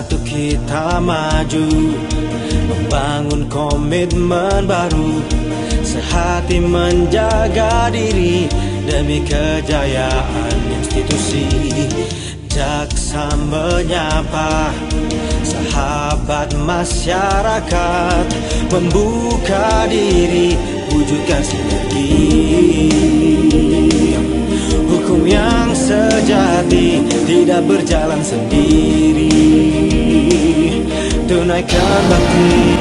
Bersatu kita maju, membangun komitmen baru, sehati menjaga diri demi kejayaan institusi. Jaksa menyapa sahabat masyarakat, membuka diri, wujudkan sinergi. Hukum yang sejati tidak berjalan sendiri. Tunaikan bakti,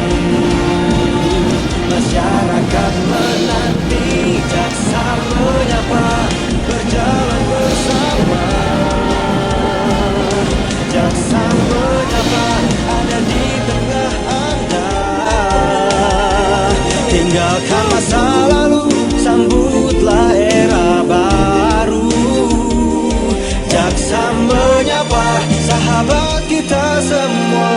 masyarakat menanti. Jaksa menyapa, berjalan bersama. Jaksa menyapa, ada di tengah Anda. Tinggalkan masa lalu, sambutlah era baru. Jaksa menyapa, sahabat kita semua.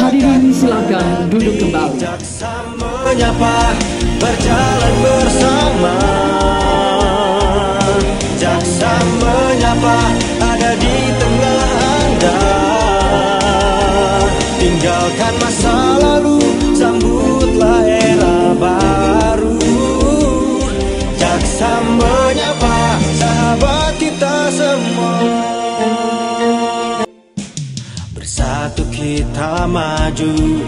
Hadirin silakan duduk kembali. Jaksa menyapa, berjalan bersama. Jaksa menyapa, ada di tengah Anda. Tinggalkan masa lalu, sambutlah era baru. Jaksa menyapa, sahabat kita semua. Bersatu kita maju,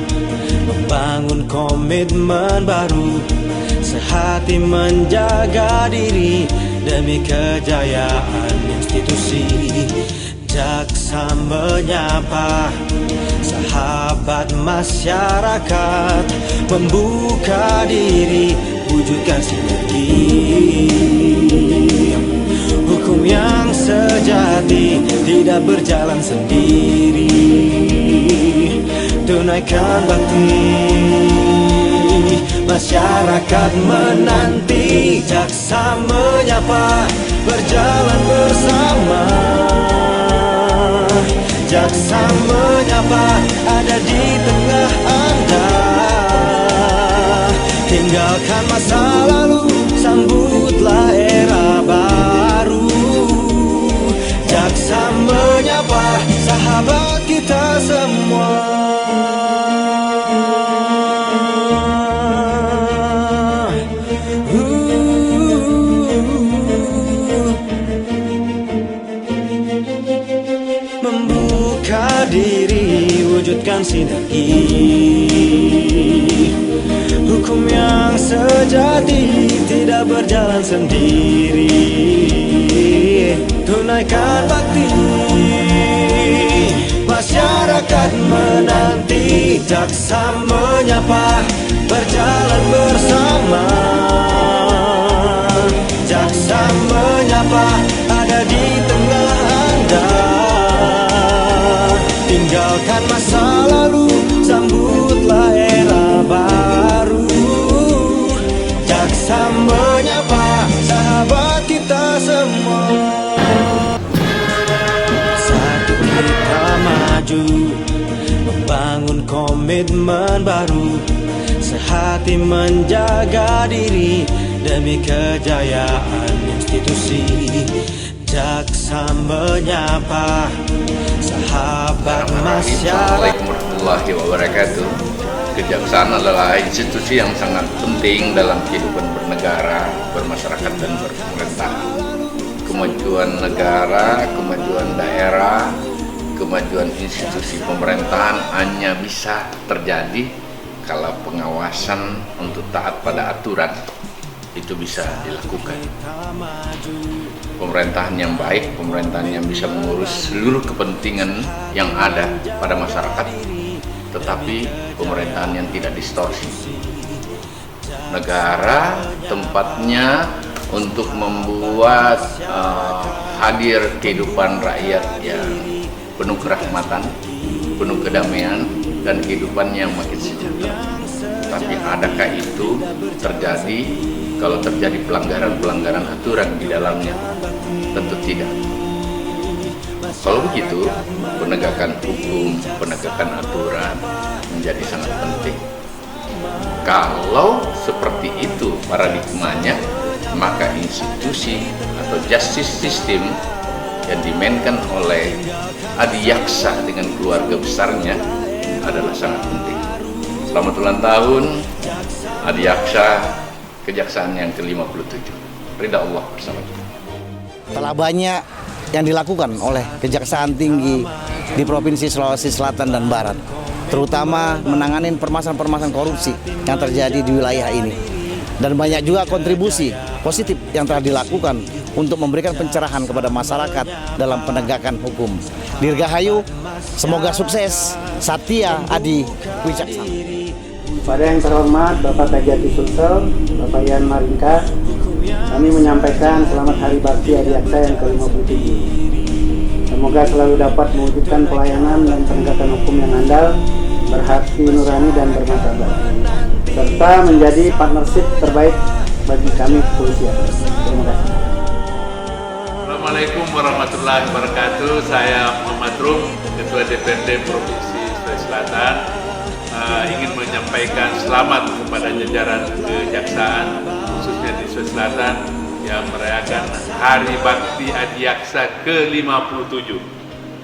membangun komitmen baru, sehati menjaga diri demi kejayaan institusi. Jaksa menyapa sahabat masyarakat, membuka diri, wujudkan sinergi. Hukum yang sejati tidak berjalan sendiri. Tunaikan bakti, masyarakat menanti. Jaksa menyapa, berjalan bersama. Jaksa menyapa, ada di tengah Anda. Tinggalkan masa lalu, sambutlah era baru. Jaksa menyapa, sahabat kita semua. Membuka diri, wujudkan sinergi. Hukum yang sejati tidak berjalan sendiri. Tunaikan bakti, masyarakat menanti. Jaksa menyapa, berjalan bersama. Jaksa menyapa, ada di tengah Anda. Tinggalkan masa lalu, sambutlah era baru. Jaksa menyapa, sahabat kita semua. Satu kita maju, membangun komitmen baru, sehati menjaga diri demi kejayaan institusi. Jaksa menyapa sahabat masyarakat. Assalamualaikum warahmatullahi wabarakatuh. Kejaksaan adalah institusi yang sangat penting dalam kehidupan bernegara, bermasyarakat, dan berpemerintah. Kemajuan negara, kemajuan daerah, kemajuan institusi pemerintahan hanya bisa terjadi kalau pengawasan untuk taat pada aturan itu bisa dilakukan. Pemerintahan yang baik, pemerintahan yang bisa mengurus seluruh kepentingan yang ada pada masyarakat, tetapi pemerintahan yang tidak distorsi. Negara tempatnya untuk membuat hadir kehidupan rakyat yang penuh kerahmatan, penuh kedamaian, dan kehidupannya makin sejahtera. Tapi adakah itu terjadi kalau terjadi pelanggaran-pelanggaran aturan di dalamnya? Tentu tidak. Kalau begitu, penegakan hukum, penegakan aturan menjadi sangat penting. Kalau seperti itu paradigmanya, maka institusi atau justice system yang dimainkan oleh Adiaksa dengan keluarga besarnya adalah sangat penting. Selamat ulang tahun Adiaksa, Kejaksaan yang ke-57. Ridha Allah bersama kita. Telah banyak yang dilakukan oleh Kejaksaan Tinggi di Provinsi Sulawesi Selatan dan Barat, terutama menangani permasalahan-permasalahan korupsi yang terjadi di wilayah ini. Dan banyak juga kontribusi positif yang telah dilakukan untuk memberikan pencerahan kepada masyarakat dalam penegakan hukum. Dirgahayu, semoga sukses. Satya Adi Wicaksana. Pada yang terhormat Bapak Tajati Sulsel, Bapak Yan Maringka, kami menyampaikan selamat Hari Bakti Adiaksa yang ke-57. Semoga selalu dapat mewujudkan pelayanan dan penegakan hukum yang andal, berhati nurani dan bermartabat, serta menjadi partnership terbaik bagi kami kepolisian. Terima kasih. Assalamualaikum warahmatullahi wabarakatuh. Saya Muhammad Rum, Ketua DPRD Provinsi Sulawesi Selatan, ingin menyampaikan selamat kepada jajaran Kejaksaan, khususnya di Sulawesi Selatan, yang merayakan Hari Bakti Adiaksa ke-57.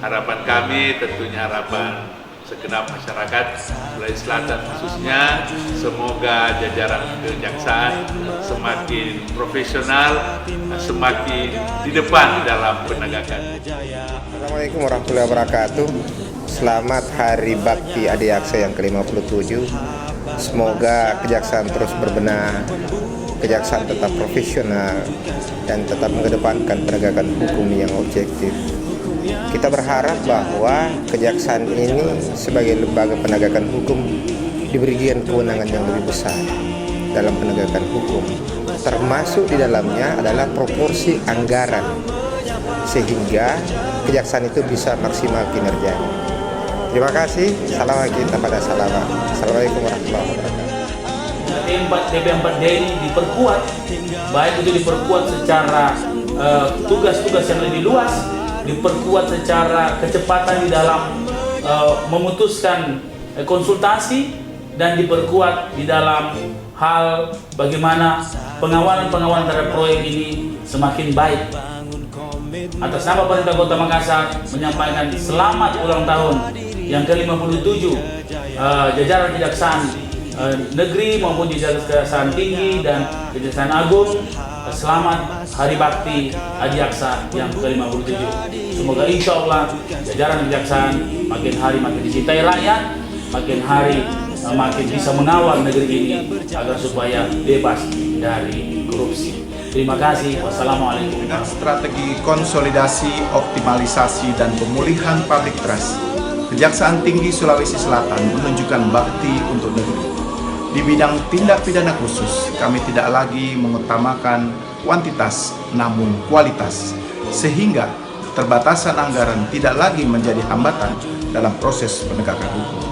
Harapan kami, tentunya harapan segenap masyarakat Sulawesi Selatan khususnya, semoga jajaran Kejaksaan semakin profesional, semakin di depan dalam penegakan. Assalamualaikum warahmatullahi wabarakatuh. Selamat Hari Bakti Adiaksa yang ke-57. Semoga Kejaksaan terus berbenah, Kejaksaan tetap profesional, dan tetap mengedepankan penegakan hukum yang objektif. Kita berharap bahwa Kejaksaan ini sebagai lembaga penegakan hukum diberikan kewenangan yang lebih besar dalam penegakan hukum. Termasuk di dalamnya adalah proporsi anggaran, sehingga Kejaksaan itu bisa maksimal kinerjanya. Terima kasih. Salam kita pada salawat. Assalamualaikum warahmatullahi wabarakatuh. DP4D ini diperkuat, baik itu diperkuat secara tugas-tugas yang lebih luas, diperkuat secara kecepatan di dalam memutuskan konsultasi, dan diperkuat di dalam hal bagaimana pengawalan terhadap proyek ini semakin baik. Atas nama Pemerintah Kota Makassar menyampaikan selamat ulang tahun yang ke-57 jajaran Kejaksaan Negeri maupun Kejaksaan Tinggi dan Kejaksaan Agung. Selamat Hari Bakti Adiaksa yang ke-57. Semoga insya Allah jajaran Kejaksaan makin hari makin dicintai rakyat, makin hari makin bisa mengawal negeri ini agar supaya bebas dari korupsi. Terima kasih. Wassalamualaikum. Dengan strategi konsolidasi, optimalisasi, dan pemulihan public trust, Kejaksaan Tinggi Sulawesi Selatan menunjukkan bakti untuk negeri. Di bidang tindak pidana khusus, kami tidak lagi mengutamakan kuantitas namun kualitas, sehingga keterbatasan anggaran tidak lagi menjadi hambatan dalam proses penegakan hukum.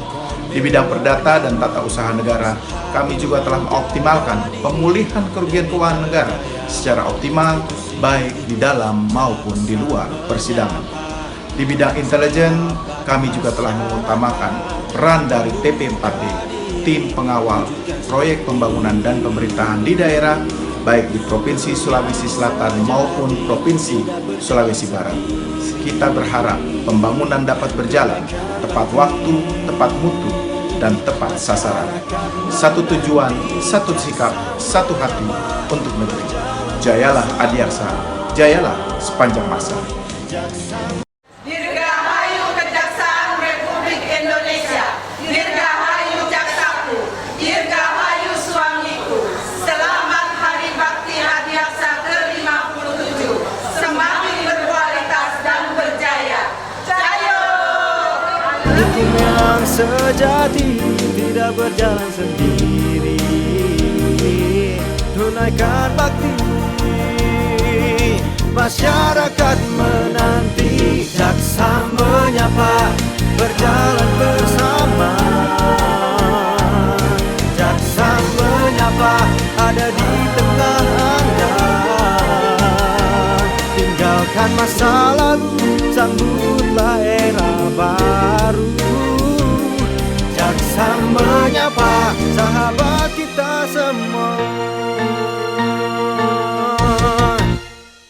Di bidang perdata dan tata usaha negara, kami juga telah mengoptimalkan pemulihan kerugian keuangan negara secara optimal, baik di dalam maupun di luar persidangan. Di bidang intelijen, kami juga telah mengutamakan peran dari TP4D, tim pengawal proyek pembangunan dan pemerintahan di daerah, baik di Provinsi Sulawesi Selatan maupun Provinsi Sulawesi Barat. Kita berharap pembangunan dapat berjalan tepat waktu, tepat mutu, dan tepat sasaran. Satu tujuan, satu sikap, satu hati untuk negeri. Jayalah Adiaksa, jayalah sepanjang masa. Dirgahayu Kejaksaan Republik Indonesia, Dirgahayu Jaksaku, Dirgahayu suamiku. Selamat Hari Bakti Adiaksa ke-57. Semakin berkualitas dan berjaya. Jayo! Hukum yang sejati tidak berjalan sendiri. Tunaikan bakti, masyarakat menanti, jaksa menyapa, berjalan bersama. lupakan masa lalu, sambut